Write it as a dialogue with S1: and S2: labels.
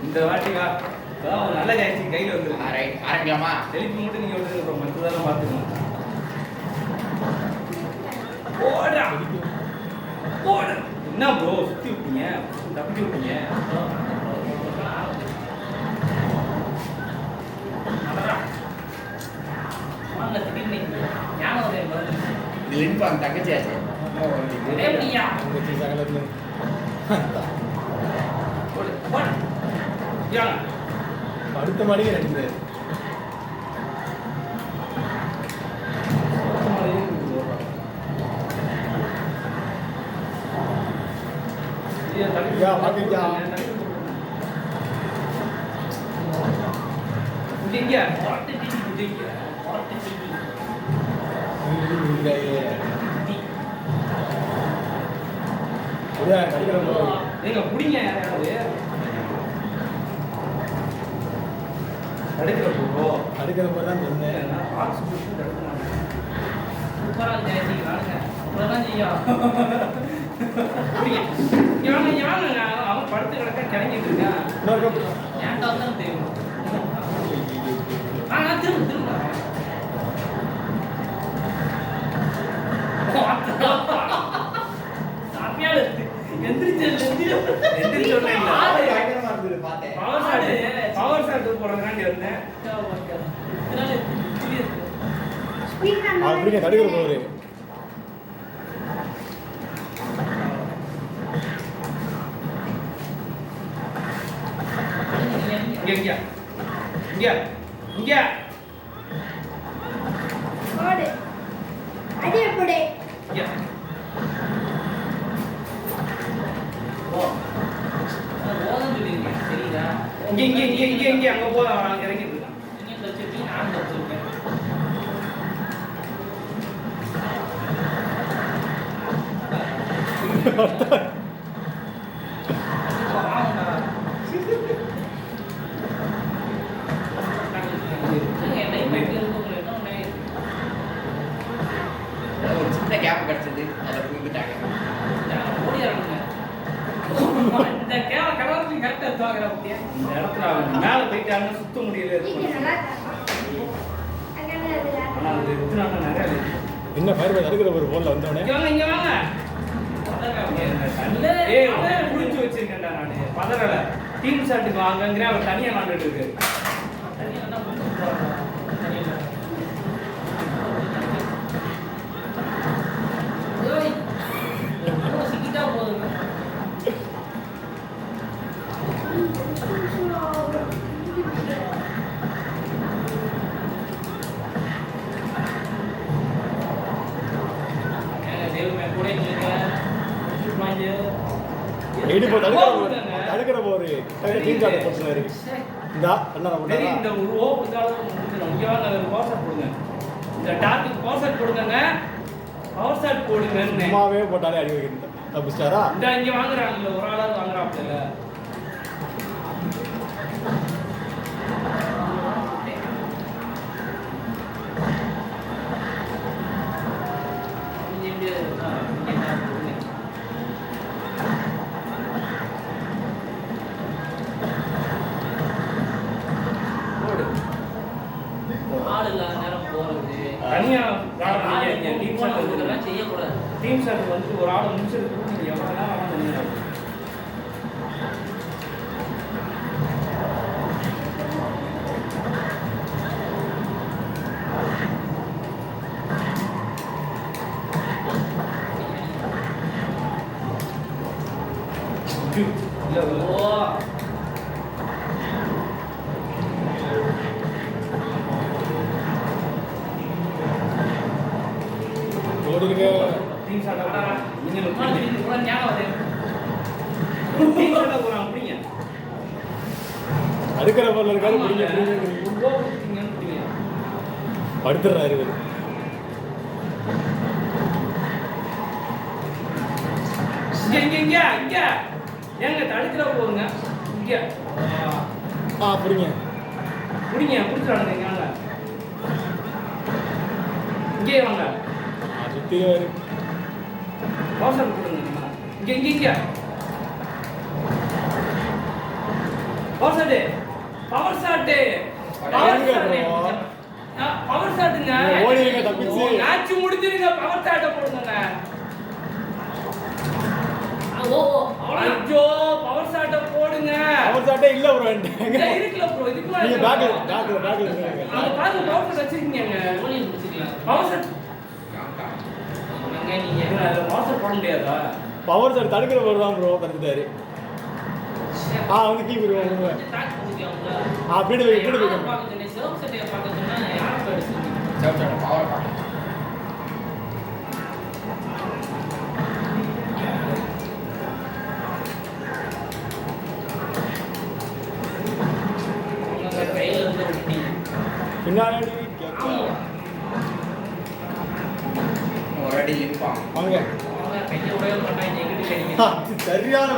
S1: இந்த வாட்டி நல்ல ஜாயிச்சு கையில் வந்து ஆரம்பிக்கலாமா? தெளிப்பு மட்டும் நீங்க விட்டுருங்க, மற்றதெல்லாம் பார்த்துக்கணும். என்ன ப்ரோ சுத்தி விட்டீங்க, தப்பிச்சு விட்டீங்க.
S2: தங்கச்சியாச்சு
S3: அடுத்த மாடிக்கு நடிக்கிறாரு.
S1: நீங்க புடிங்க யாராவது
S3: அடுக்கிறப்போ தான் சொன்னேன்.
S1: அவன் படுத்து கிடக்க கிளங்கிட்டு இருக்கான். ஏன்டா தான் தெரியும். திரும்ப திரும்ப பவர் ஷாட் போடுறதுக்காண்டி வந்தேன்.
S3: அப்படிங்க தடுக்கிற போகுது.
S1: இங்க இங்க இங்க
S4: ஓடு அடி அப்படி
S1: இங்க இங்க இங்க இங்க இங்க அங்க போ, அவன் இறங்கிட்டு இருக்கான். நீங்க தச்சிருக்கீங்க, நான் தச்சிருக்கேன்.
S2: சின்ன கேப் கிடைச்சது, அதை புரிஞ்சுட்டாங்க.
S1: இந்த இடத்துல அவன் மேல போயிட்டாங்க, சுத்த முடியல.
S3: என்ன ஃபயர் தடுக்கிற ஒரு போன்ல வந்தவனே
S1: இங்க வாங்க. புடிச்சு வச்சிருக்கேன்டா நானு, பதறல. டீம் ஷாட்டுக்கு வாங்கங்கிற அவர் தனியா விளாண்டுட்டு இருக்கு.
S3: தடுக்கிற போரு டீம் ஷாட் போட்டுனாரு. இந்த அண்ணா போட்டாரா?
S1: இந்த ஒரு ஓவர்கால முடிஞ்சிடும். இங்க வாங்க, ஒரு பவர் ஷாட் போடுங்க. இந்த டார்கெட் பவர் ஷாட் போடுங்க. பவர் ஷாட் போடுங்க.
S3: சும்மாவே போட்டாலே அடி வைக்கிறது. தப்பிச்சாரா?
S1: இந்த இங்க வாங்குறாங்கல, ஒரு ஆளாவது வாங்குறாப்ல. டீம் ஷாட் வந்து ஒரு ஆளை முடிச்சதுக்கு நீங்கள் எவ்வளோ நேரம் வேணாலும் பண்ணிடலாம். இல்லை ஓ
S3: ஓடுங்க.
S1: டீம் ஷாட் நீங்கள் டீம் ஷாட்டாக போகிறான் அப்படிங்க
S3: அடுக்கிற பொருள் இருக்காது பிடிங்க படுத்துடுறாரு இவர்.
S1: இங்க ஏங்க தடுக்கிற போதுங்க இங்க
S3: பிடிங்க
S1: பிடிச்சாடுங்க இங்க வாங்க இங்கே வாங்க
S3: சுத்திடுவாரு.
S1: வாசல் கொடுங்க இங்க பவர் ஷாட் ஷாட்டுங்க
S3: ஓடிங்க தப்பிச்சு.
S1: மேட்ச் முடிஞ்சிருங்க பவர் ஷாட்டை போடுங்க. ஐயோ பவர் ஷாட்டை போடுங்க.
S3: பவர் ஷாட்டே இல்ல ப்ரோ
S1: இருக்குல்ல ப்ரோ இதுக்கு
S3: நீங்க பேக்ல
S1: அந்த பாருங்க பவர் ஷாட் வச்சிருக்கீங்க ஓலி முடிச்சிக்கலாம். பவர் ஷாட் நீங்க பவர் ஷாட் போட முடியாதா?
S3: பவர் ஷாட் தடுக்கிற பொருள் தான் ப்ரோ தடுத்துட்டாரு. வந்து கீழ் வருவாங்க. அப்படி போய்
S2: பவர் பார்க்க
S3: பின்னாடி
S2: ஒரு அடி லிம்பான்
S3: அவங்க சரியான